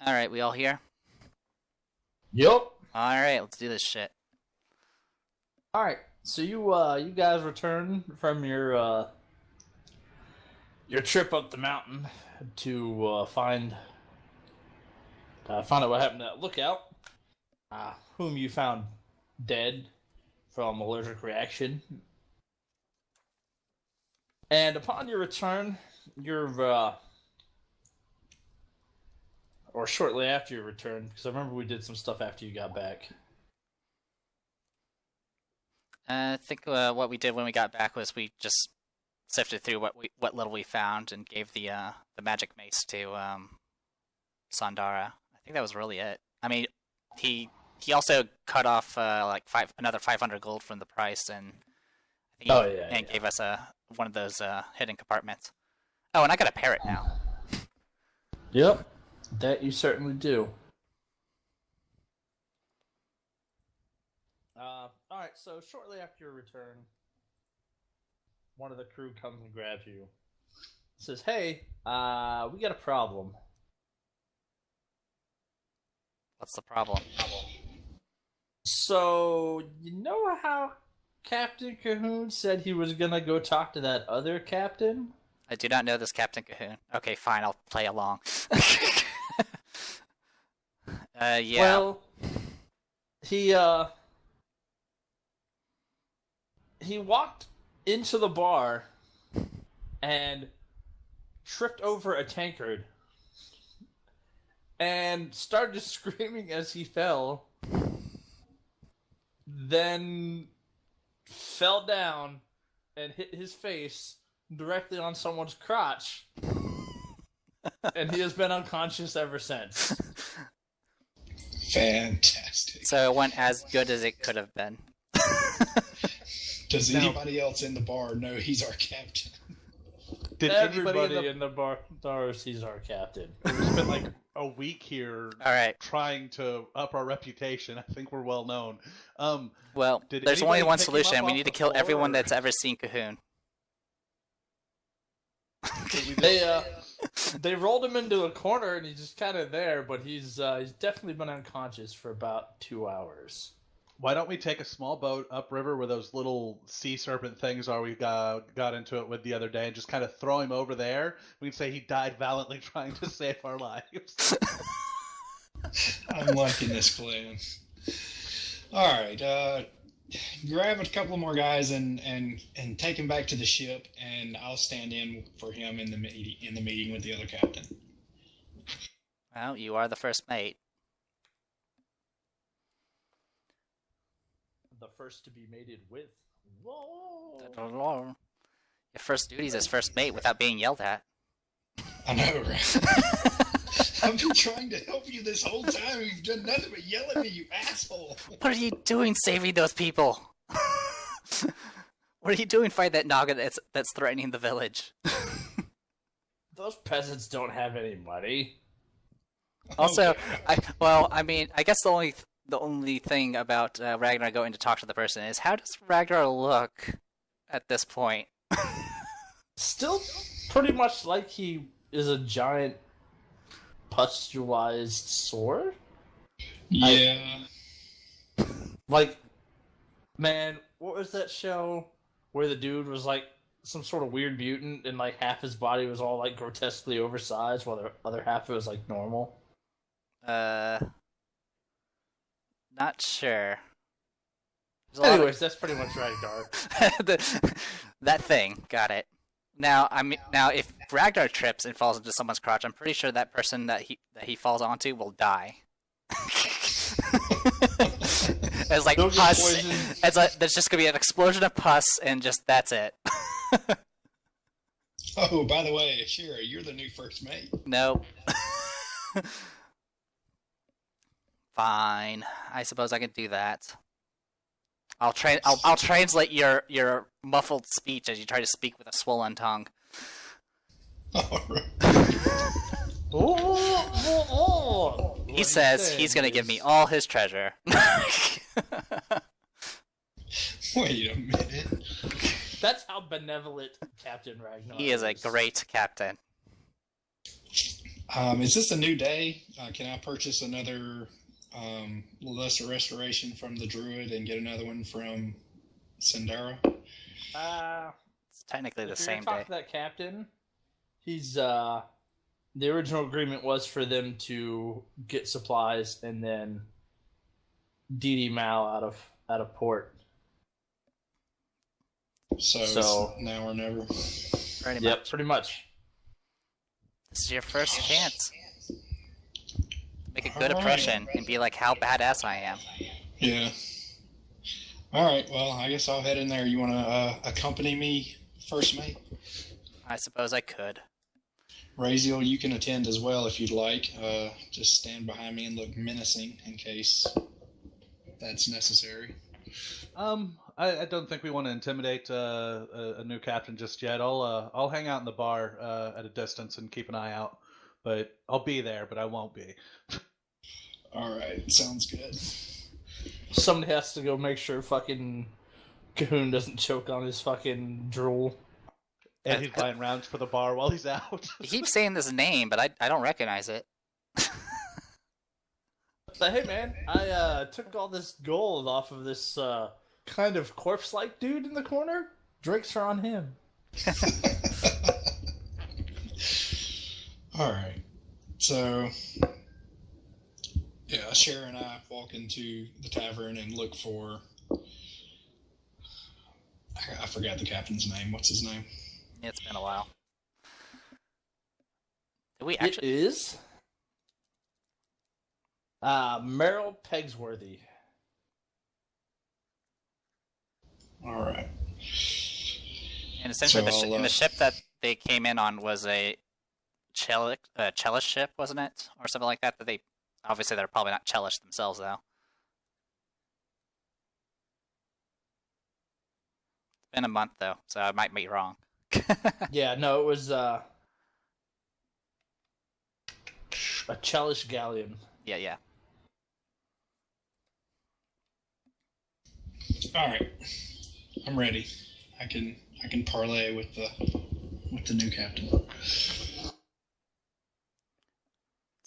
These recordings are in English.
Alright, we all here? Yup. Alright, let's do this shit. Alright, so you guys return from your trip up the mountain to find out what happened to that lookout, whom you found dead from allergic reaction. And upon your return, or shortly after your return, because I remember we did some stuff after you got back. I think what we did when we got back was we just sifted through what little we found and gave the magic mace to Sandara. I think that was really it. I mean, he also cut off another 500 gold from the price, and gave us one of those hidden compartments. Oh, and I got a parrot now. Yep, that you certainly do. Alright, so shortly after your return, one of the crew comes and grabs you. Says, hey, we got a problem. What's the problem? So, you know how Captain Cahoon said he was gonna go talk to that other captain? I do not know this Captain Cahoon. Okay, fine, I'll play along. Yeah. Well, he walked into the bar and tripped over a tankard and started screaming as he fell, then fell down and hit his face directly on someone's crotch, and he has been unconscious ever since. Fantastic. So it went as good as it could have been. Does anybody else in the bar know he's our captain? Did Everybody in the bar sees our captain. We spent like a week here trying to up our reputation. I think we're well known. Well, there's only one solution. We need to kill everyone that's ever seen Cahoon. They rolled him into a corner and he's just kind of there, but he's definitely been unconscious for about 2 hours. Why don't we take a small boat upriver where those little sea serpent things are we got into it with the other day and just kind of throw him over there? We can say he died valiantly trying to save our lives. I'm liking this plan. Alright, grab a couple more guys and take him back to the ship, and I'll stand in for him in the meeting with the other captain. Well, you are the first mate. The first to be mated with. Whoa! Your first duties as first mate without being yelled at. I know, right? I've been trying to help you this whole time. You've done nothing but yell at me, you asshole. What are you doing saving those people? What are you doing fighting that Naga that's threatening the village? Those peasants don't have any money. Also, I guess the only thing about Ragnar going to talk to the person is, how does Ragnar look at this point? Still pretty much like he is a giant pustulized sore? Yeah. Man, what was that show where the dude was like some sort of weird mutant and like half his body was all like grotesquely oversized while the other half was like normal? Not sure. Anyways, that's pretty much Ragnar. That thing, got it. Now, if Ragnar trips and falls into someone's crotch, I'm pretty sure that person that he falls onto will die. It's like pus. There's just gonna be an explosion of pus, and just that's it. Oh, by the way, Shira, you're the new first mate. Nope. Fine. I suppose I can do that. I'll translate your muffled speech as you try to speak with a swollen tongue. Alright. He says he's gonna give me all his treasure. Wait a minute. That's how benevolent Captain Ragnar He is a great captain. Is this a new day? Can I purchase another lesser restoration from the druid and get another one from Sindara? It's technically the If you're gonna same talk day. to that captain, he's the original agreement was for them to get supplies and then DD Mal out of port. So So- it's now or never. Pretty Yep, much. pretty much. This is your first chance. Make a good Alright. impression and be like how badass I am. Yeah. All right. Well, I guess I'll head in there. You want to accompany me, first mate? I suppose I could. Raziel, you can attend as well if you'd like. Just stand behind me and look menacing in case that's necessary. I don't think we want to intimidate a new captain just yet. I'll hang out in the bar at a distance and keep an eye out. But I'll be there, but I won't be. All right. Sounds good. Somebody has to go make sure fucking Cahoon doesn't choke on his fucking drool. And he's buying rounds for the bar while he's out. He keeps saying this name, but I don't recognize it. But hey, man, I took all this gold off of this kind of corpse-like dude in the corner. Drinks are on him. All right. So, yeah, Cher and I walk into the tavern and look for. I forgot the captain's name. What's his name? It's been a while. Did we It actually? is Merrill Pegsworthy. All right. And essentially, So the ship that they came in on was a cellist ship, wasn't it, or something like that? That they obviously they're probably not cellists themselves, though. It's been a month though, so I might be wrong. Yeah, no, it was a Chelish galleon. Yeah. All right. I'm ready. I can parlay with the new captain. It's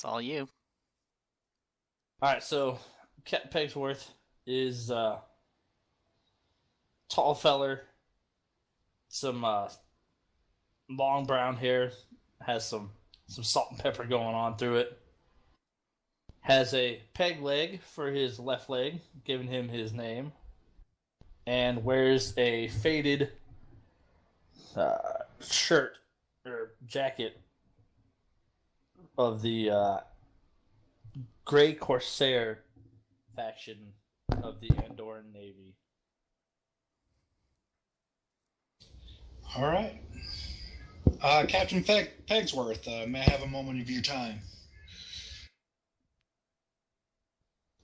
all you. All right, so Captain Pegsworth is tall feller, some long brown hair, has some salt and pepper going on through it. Has a peg leg for his left leg, giving him his name, and wears a faded shirt or jacket of the Grey Corsair faction of the Andorran Navy. All right. Captain Pegsworth, may I have a moment of your time?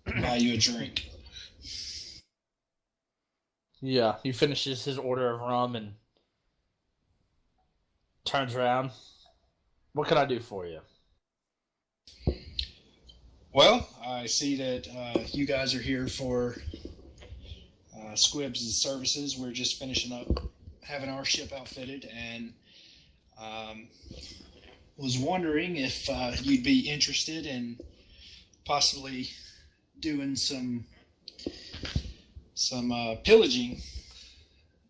Buy you a drink. Yeah, he finishes his order of rum and turns around. What can I do for you? Well, I see that you guys are here for Squibs' services. We're just finishing up having our ship outfitted, and was wondering if you'd be interested in possibly doing some pillaging,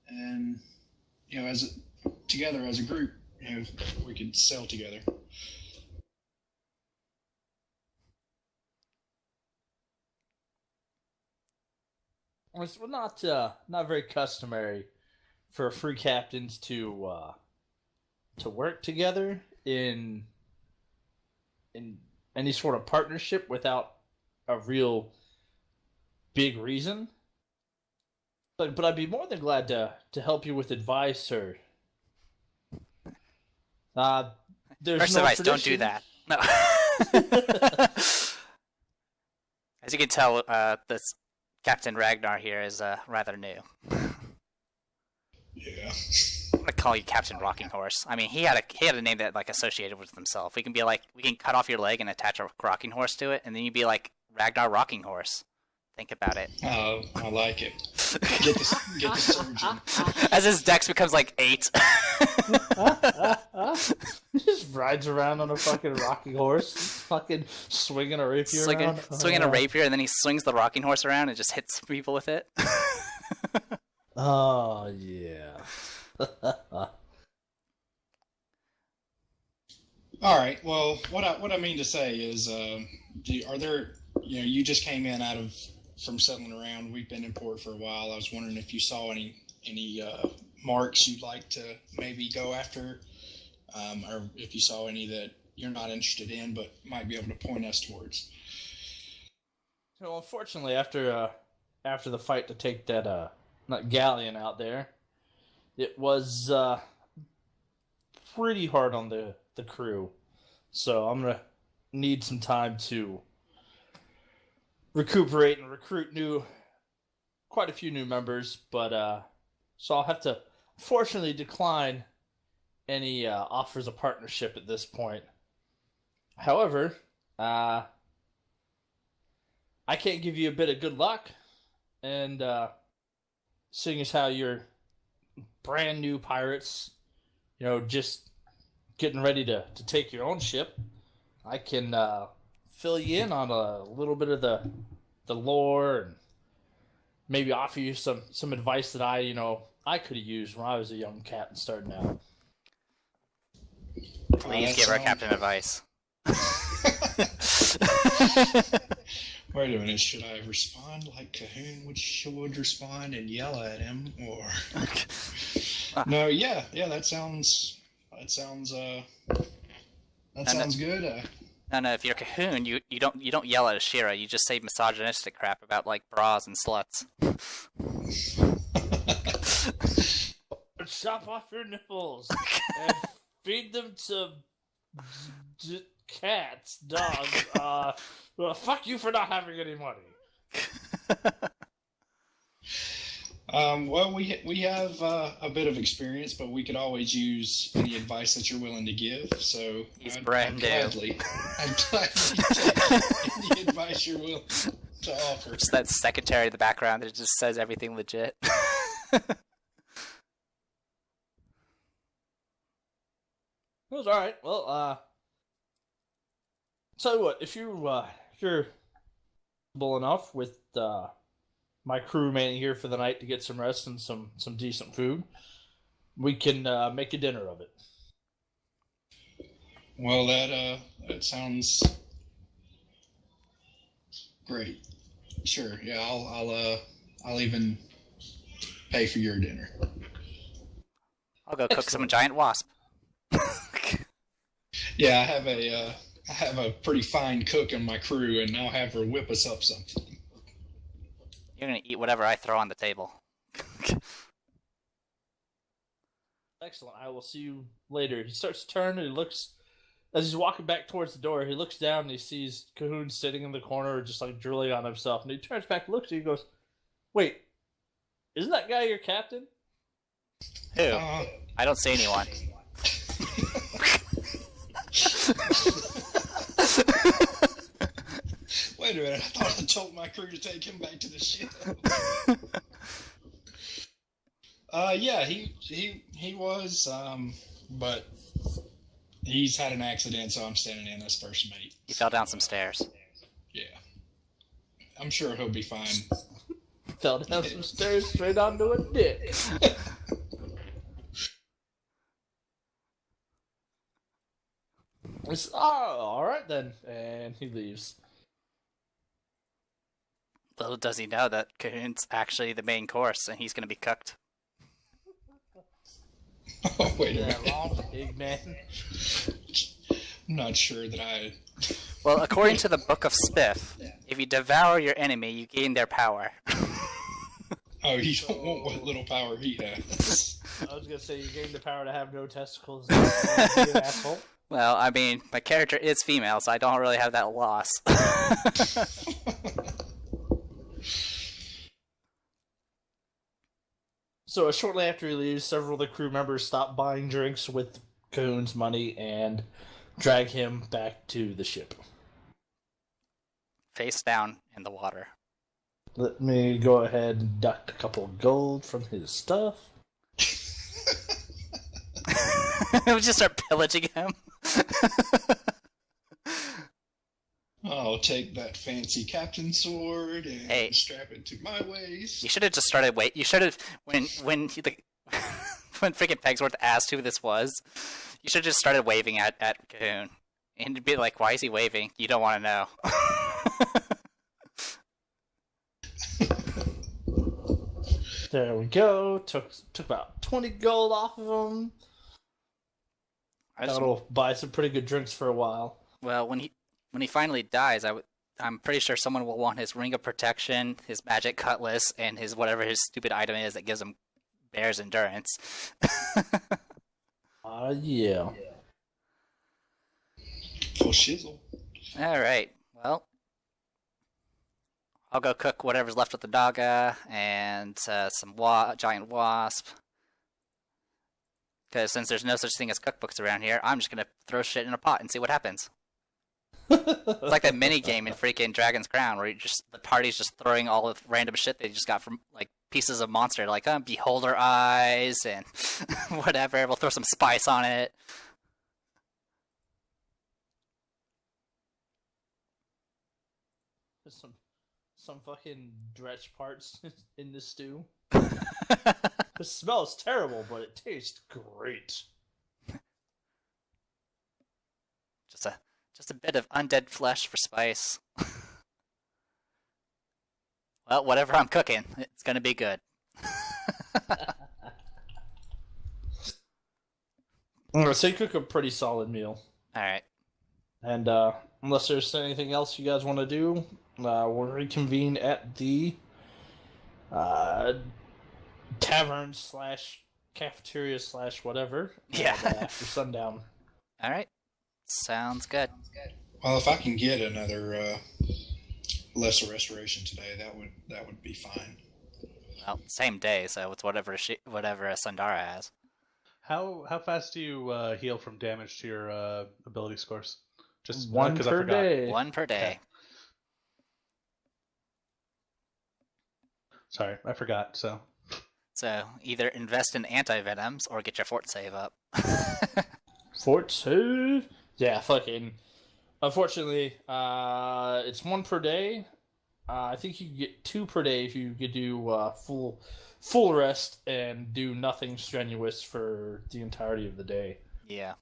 and together as a group, we could sail together. It's not very customary for free captains to work together in any sort of partnership without a real big reason. But I'd be more than glad to help you with advice or there's First no advice: don't do tradition. that. No. As you can tell, this Captain Ragnar here is rather new. Yeah. I'm gonna call you Captain Rocking Horse. I mean, he had a name that like associated with himself. We can cut off your leg and attach a rocking horse to it, and then you'd be like Ragnar Rocking Horse. think about it. Oh, I like it. Get the surgeon. As his dex becomes like 8. He just rides around on a fucking rocking horse, fucking swinging a rapier around. Swinging a rapier, and then he swings the rocking horse around and just hits people with it. Oh, yeah. All right. Well, what I mean to say is, are there? You just came in from settling around. We've been in port for a while. I was wondering if you saw any marks you'd like to maybe go after, or if you saw any that you're not interested in but might be able to point us towards. So, unfortunately, after the fight to take that galleon out there, it was pretty hard on the crew. So I'm gonna need some time to recuperate and recruit quite a few new members. But so I'll have to unfortunately decline any offers of partnership at this point. However, I can't give you a bit of good luck, and seeing as how you're brand new pirates, just getting ready to take your own ship, I can fill you in on a little bit of the lore and maybe offer you some advice that I could have used when I was a young captain starting out. Please give our captain advice. Wait a minute, should I respond like Cahoon would respond and yell at him, or no? Yeah, that sounds good. No. If you're Cahoon, you don't yell at Ashira. You just say misogynistic crap about like bras and sluts. Chop off your nipples and feed them to cats, dogs. Well, fuck you for not having any money. Well, we have a bit of experience, but we could always use any advice that you're willing to give. So He's brand new. I'd gladly take any advice you're willing to offer. Just that secretary in the background that just says everything legit. It was all right. Well, tell you what, if you're comfortable enough with my crew remaining here for the night to get some rest and some decent food, we can make a dinner of it. Well, that sounds great. Sure. Yeah, I'll even pay for your dinner. I'll go cook some giant wasp. Yeah, I have a pretty fine cook in my crew, and I'll have her whip us up something. You're gonna eat whatever I throw on the table. Excellent. I will see you later. He starts to turn and he looks, as he's walking back towards the door, he looks down and he sees Cahoon sitting in the corner just like drooling on himself. And he turns back and looks at you and goes, "Wait, isn't that guy your captain?" Who? I don't see anyone. Wait a minute, I thought I told my crew to take him back to the ship. Yeah, he was, but he's had an accident, so I'm standing in as first mate. He fell down some stairs. Yeah. I'm sure he'll be fine. Fell down some stairs straight onto a dick. It's, all right then, and he leaves. Little does he know that Cahoon's actually the main course, and he's going to be cooked. Oh, wait a That minute. long pig man. I'm not sure that I... Well, according to the Book of Spiff, if you devour your enemy, you gain their power. Oh, you don't want what little power he has. I was gonna say you gain the power to have no testicles. You an asshole. Well, I mean, my character is female, so I don't really have that loss. So shortly after he leaves, several of the crew members stop buying drinks with Cahoon's money and drag him back to the ship. Face down in the water. Let me go ahead and deduct a couple of gold from his stuff. We just start pillaging him. I'll take that fancy captain sword and strap it to my waist. You should have just started You should have when when freaking Pegsworth asked who this was. You should have just started waving at Cahoon and be like, "Why is he waving? You don't want to know." There we go. Took about 20 gold off of him. That'll buy some pretty good drinks for a while. Well, when he finally dies, I'm pretty sure someone will want his ring of protection, his magic cutlass, and his whatever his stupid item is that gives him bear's endurance. Yeah. Full shizzle. All right. Well, I'll go cook whatever's left with the Naga and some giant wasp. Because since there's no such thing as cookbooks around here, I'm just gonna throw shit in a pot and see what happens. It's like that mini game in freaking Dragon's Crown where the party's just throwing all the random shit they just got from like pieces of monster, like beholder eyes and whatever. We'll throw some spice on it. Some fucking dretch parts in the stew. It smells terrible, but it tastes great. Just a bit of undead flesh for spice. Well, whatever I'm cooking, it's gonna be good. So you cook a pretty solid meal. Alright. And unless there's anything else you guys want to do, we'll reconvene at the tavern / cafeteria / whatever. Yeah. After sundown. Alright. Sounds good. Well, if I can get another lesser restoration today, that would be fine. Well, same day, so it's whatever Sundara has. How fast do you heal from damage to your ability scores? Just one per day. One per day. Okay. Sorry, I forgot. So either invest in anti-venoms or get your fort save up. Fort save? Yeah, fucking. Unfortunately, it's one per day. I think you can get 2 per day if you could do full rest and do nothing strenuous for the entirety of the day. Yeah.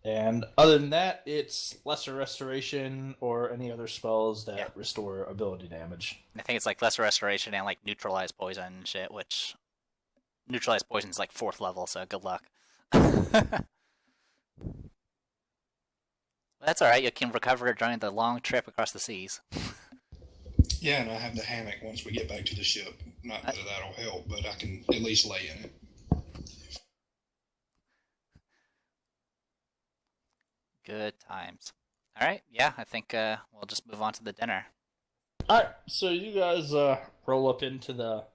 And other than that, it's lesser restoration or any other spells that restore ability damage. I think it's like lesser restoration and like neutralize poison and shit, which neutralize poison is like 4th level, so good luck. That's alright, you can recover during the long trip across the seas. Yeah, and I have the hammock once we get back to the ship. Not that that'll help, but I can at least lay in it. Good times. Alright, yeah, I think we'll just move on to the dinner. Alright, so you guys roll up into the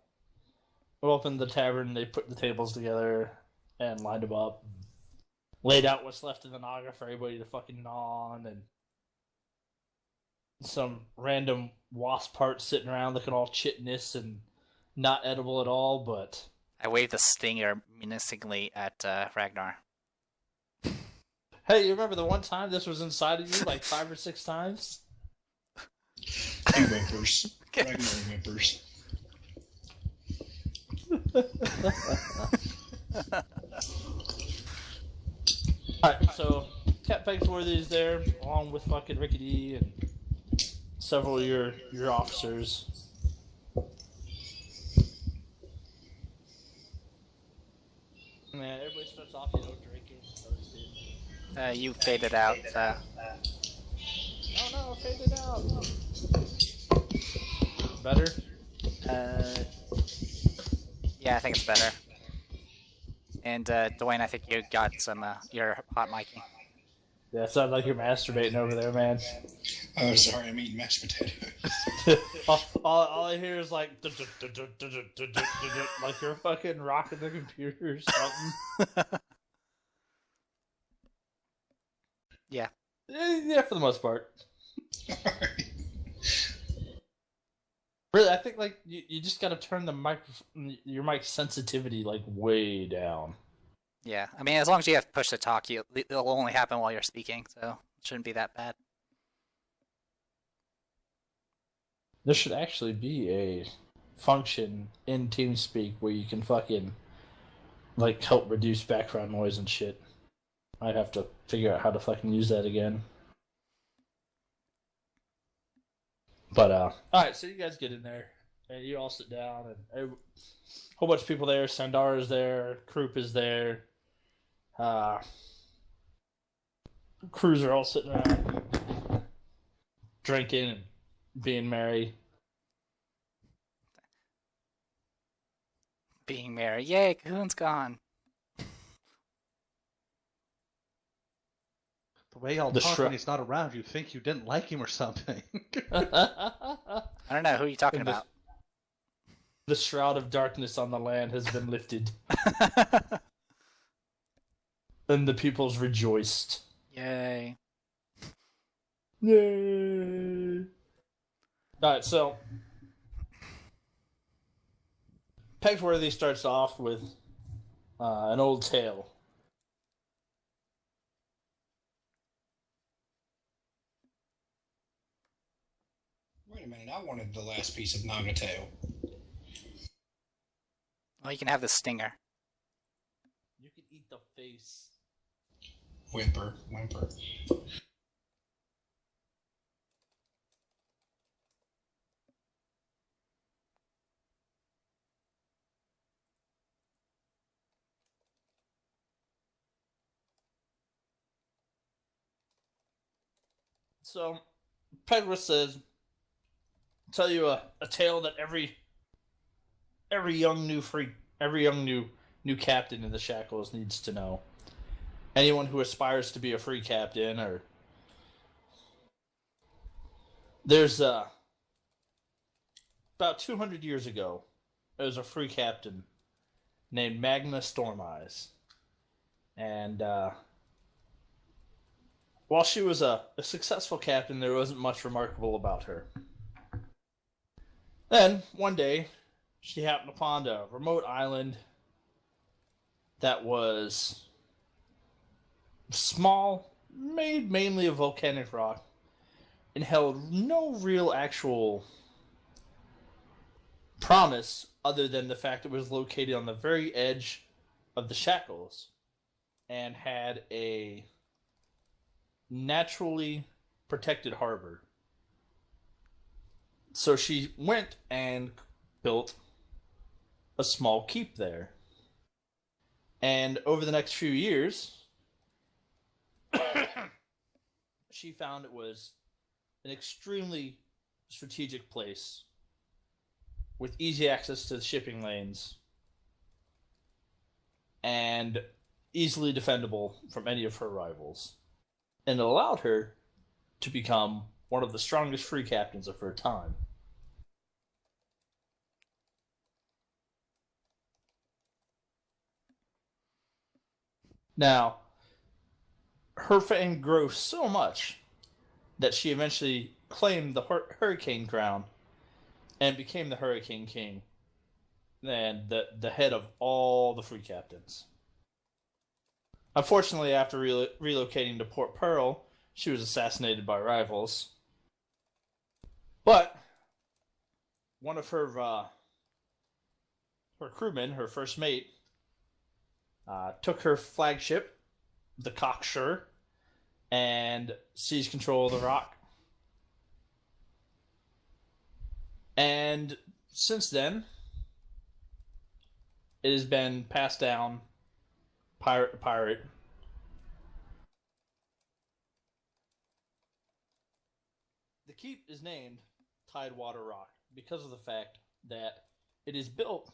tavern. They put the tables together and lined them up. Laid out what's left of the Naga for everybody to fucking gnaw on, and some random wasp parts sitting around looking all chitinous and not edible at all, but... I wave the stinger menacingly at Ragnar. Hey, you remember the one time this was inside of you like 5 or 6 times? He whimpers. Ragnar whimpers. Alright, so Cat Pegsworthy is there, along with fucking Rickety and several of your officers. Man, everybody starts off, drinking, toasting. You faded out. No, faded out. Better? Yeah, I think it's better. And Dwayne, I think you got some your hot micing. Yeah, it sounds like you're masturbating over there, man. Oh, sorry, I'm eating mashed potatoes. all I hear is like like you're fucking rocking the computer or something. Yeah. Yeah, for the most part. Alright. Really, I think like you just gotta turn your mic sensitivity like way down. Yeah, I mean, as long as you have push to talk, it'll only happen while you're speaking, so it shouldn't be that bad. There should actually be a function in TeamSpeak where you can fucking like help reduce background noise and shit. I'd have to figure out how to fucking use that again. But alright, so you guys get in there and you all sit down and a whole bunch of people there. Sandar is there, Krupp is there, crews are all sitting around drinking and being merry. Being merry. Yay, Cahoon's gone. The way y'all The talk shru- when he's not around, you think you didn't like him or something. I don't know, who are you talking about? The shroud of darkness on the land has been lifted, and the peoples rejoiced. Yay. Yay! Alright, so Pegsworthy starts off with an old tale. Wait a minute, I wanted the last piece of Nagatale. Well, you can have the stinger. You can eat the face. Whimper, whimper. So, Pegworth says, tell you a tale that every young new captain in the Shackles needs to know. Anyone who aspires to be a free captain, or there's about 200 years ago, there was a free captain named Magna Stormeyes, and while she was a successful captain, there wasn't much remarkable about her. Then, one day, she happened upon a remote island that was small, made mainly of volcanic rock, and held no real actual promise other than the fact it was located on the very edge of the Shackles and had a naturally protected harbor. So she went and built a small keep there. And over the next few years, she found it was an extremely strategic place with easy access to the shipping lanes and easily defendable from any of her rivals. And it allowed her to become one of the strongest free captains of her time. Now, her fame grew so much that she eventually claimed the Hurricane Crown and became the Hurricane King and the head of all the free captains. Unfortunately, after relocating to Port Pearl, she was assassinated by rivals. But one of her crewmen, her first mate, took her flagship, the Cocksure, and seized control of the rock. And since then, it has been passed down pirate to pirate. The keep is named Tidewater Rock because of the fact that it is built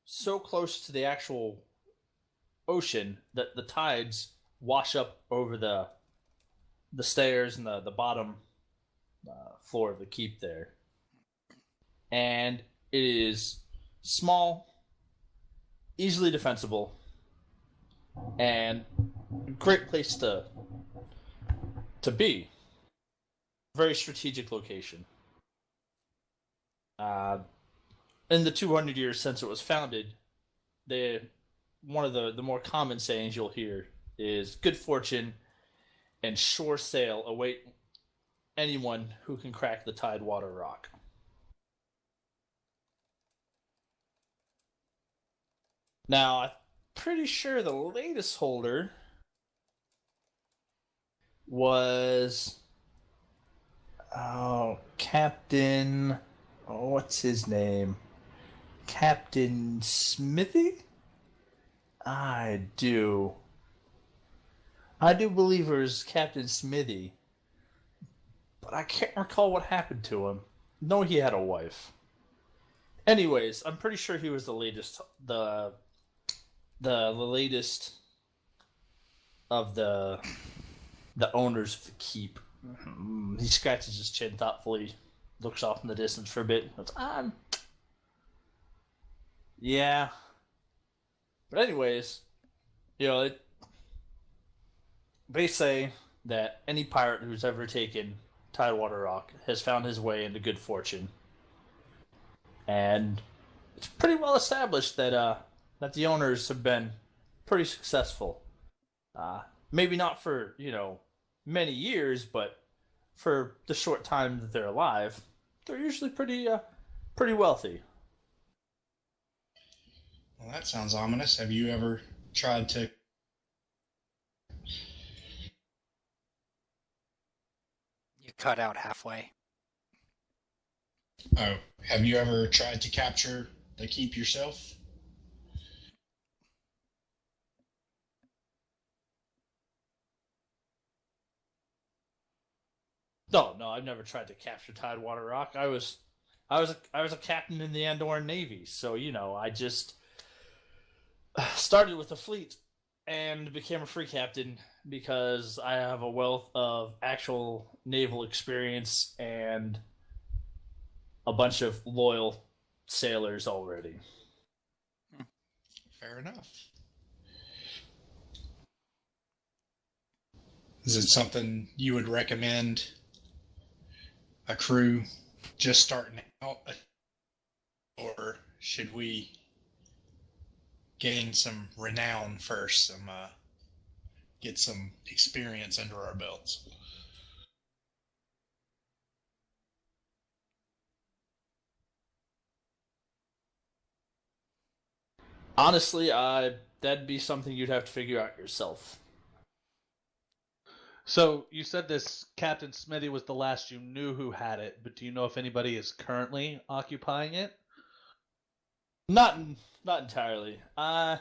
so close to the actual ocean that the tides wash up over the stairs and the bottom floor of the keep there. And it is small, easily defensible, and a great place to be. Very strategic location. Uh, in the 200 years since it was founded, one of the more common sayings you'll hear is good fortune and sure sail await anyone who can crack the Tidewater Rock. Now, I'm pretty sure the latest holder was Captain. Oh, what's his name? Captain Smithy? I do. I do believe it was Captain Smithy, but I can't recall what happened to him. No, he had a wife. Anyways, I'm pretty sure he was the latest, the latest of the owners of the keep. He scratches his chin thoughtfully, looks off in the distance for a bit. Goes, yeah. But anyways, they say that any pirate who's ever taken Tidewater Rock has found his way into good fortune. And it's pretty well established that that the owners have been pretty successful. Maybe not for, many years, but for the short time that they're alive, they're usually pretty wealthy. Well, that sounds ominous. Have you ever tried to? You cut out halfway. Oh, have you ever tried to capture the keep yourself? No, I've never tried to capture Tidewater Rock. I was a captain in the Andorran Navy, so I just started with the fleet and became a free captain because I have a wealth of actual naval experience and a bunch of loyal sailors already. Fair enough. Is it something you would recommend a crew just starting out, or should we gain some renown first, get some experience under our belts? Honestly, that'd be something you'd have to figure out yourself. So you said this Captain Smithy was the last you knew who had it, but do you know if anybody is currently occupying it? Not not entirely. I'm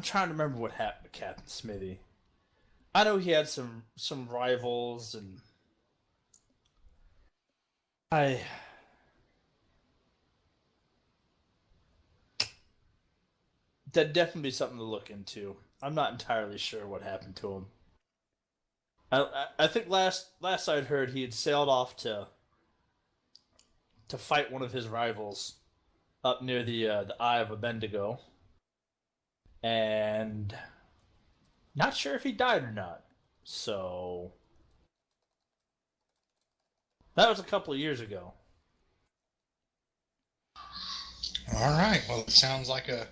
trying to remember what happened to Captain Smithy. I know he had some rivals, and I that'd definitely be something to look into. I'm not entirely sure what happened to him. I think last I'd heard he had sailed off to fight one of his rivals up near the Eye of Abendigo, and not sure if he died or not. So that was a couple of years ago. All right. Well, it sounds like a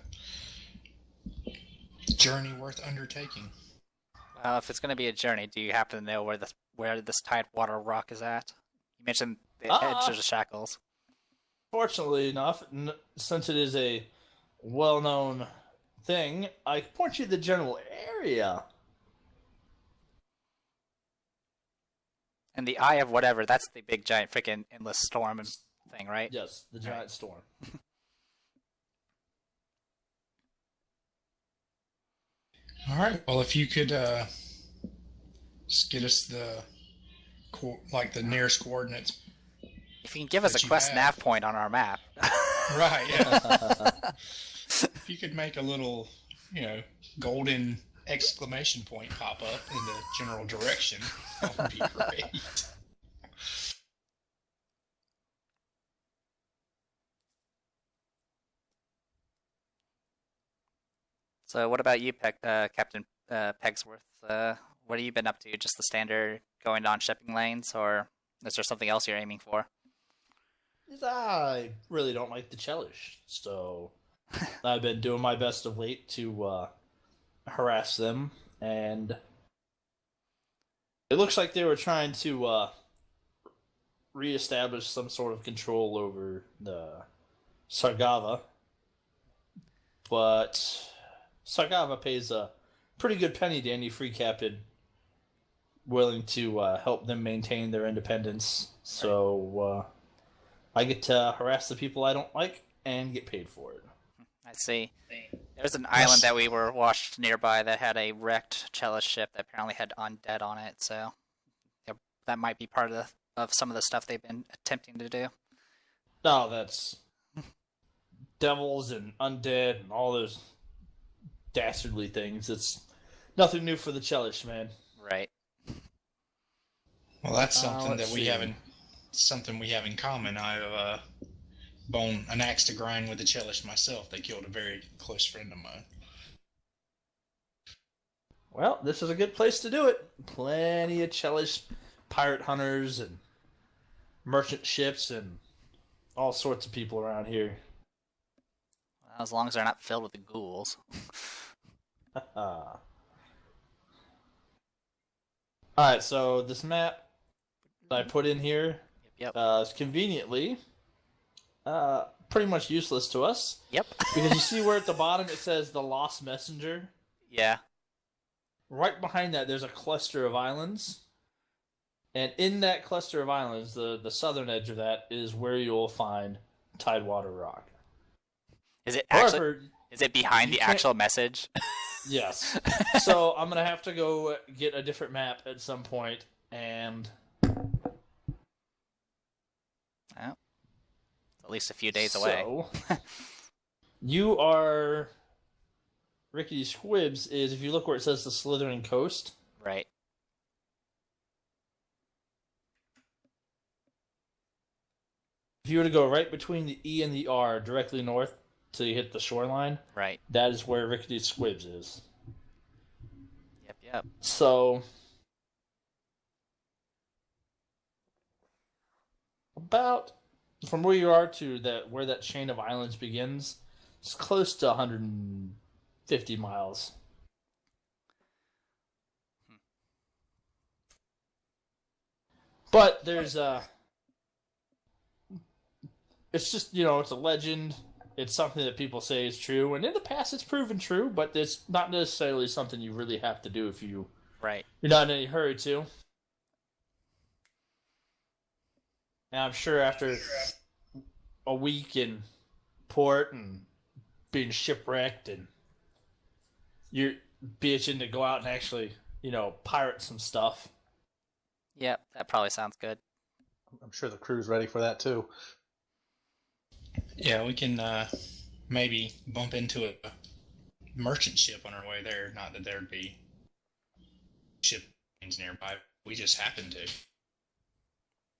journey worth undertaking. Well, if it's going to be a journey, do you happen to know where this Tidewater Rock is at? You mentioned the edge of the Shackles. Fortunately enough, since it is a well-known thing, I can point you to the general area. And the Eye of whatever, that's the big giant freaking endless storm thing, right? Yes, the giant storm. All right. Well, if you could just get us the nearest coordinates. If you can give us that a you quest have. nav point on our map. Right. Yeah. If you could make a little, golden exclamation point pop up in the general direction, that would be great. So what about you, Captain Pegsworth? What have you been up to? Just the standard going on shipping lanes, or is there something else you're aiming for? is I really don't like the Chelish, so I've been doing my best of late to harass them, and it looks like they were trying to reestablish some sort of control over the Sargava, but Sargava pays a pretty good penny to any free captain willing to help them maintain their independence. So I get to harass the people I don't like and get paid for it. I see. There's an island that we were washed nearby that had a wrecked cellist ship that apparently had undead on it, so that might be part of some of the stuff they've been attempting to do. No, that's devils and undead and all those dastardly things. It's nothing new for the Chelish, man. Right. Well, that's something let's that we see. haven't. Something we have in common. I've bone an axe to grind with the Chelish myself. They killed a very close friend of mine. Well, this is a good place to do it. Plenty of Chelish pirate hunters and merchant ships and all sorts of people around here. Well, as long as they're not filled with the ghouls. Alright, so this map that I put in here Yep. is conveniently pretty much useless to us. Yep. Because you see where at the bottom it says the Lost Messenger? Yeah. Right behind that there's a cluster of islands. And in that cluster of islands, the southern edge of that is where you'll find Tidewater Rock. Is it actually? However, Is it behind you the can't- actual message? yes. So I'm going to have to go get a different map at some point, and Well, it's at least a few days away. So, you are... Rickety Squibs is, if you look where it says the Slytherin Coast, Right. if you were to go right between the E and the R directly north till you hit the shoreline, Right. that is where Rickety Squibs is. Yep. So, about from where you are to where that chain of islands begins, it's close to 150 miles. But there's it's just, it's a legend. It's something that people say is true, and in the past it's proven true, but it's not necessarily something you really have to do if you're Right. not in any hurry to. And I'm sure after a week in port and being shipwrecked, and you're itching to go out and actually, pirate some stuff. Yep. That probably sounds good. I'm sure the crew's ready for that too. Yeah, we can maybe bump into a merchant ship on our way there. Not that there'd be ship lanes nearby. We just happen to.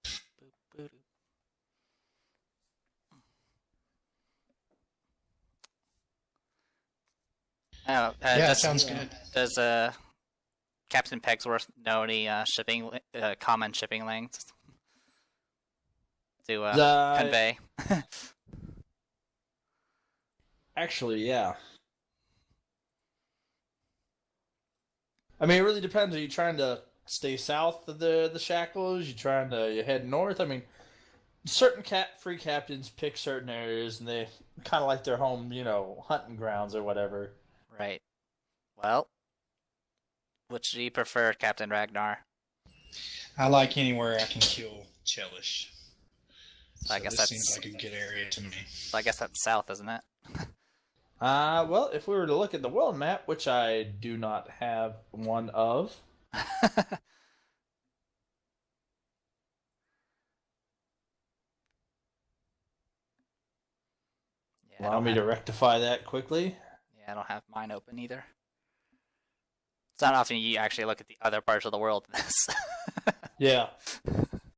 Boop, boop, boop. Oh, Yeah, that sounds good. Does Captain Pegsworth know any common shipping lanes to convey? Actually, yeah. I mean, it really depends. Are you trying to stay south of the Shackles? You head north? I mean, certain free captains pick certain areas, and they kind of like their home, hunting grounds or whatever. Right. Well, which do you prefer, Captain Ragnar? I like anywhere I can kill Chelish. So I guess this that's- seems like a good area to me. So I guess that's south, isn't it? Well, if we were to look at the world map, which I do not have one of, Yeah, allow me to rectify that quickly. I don't have mine open either. It's not often you actually look at the other parts of the world in this. Yeah.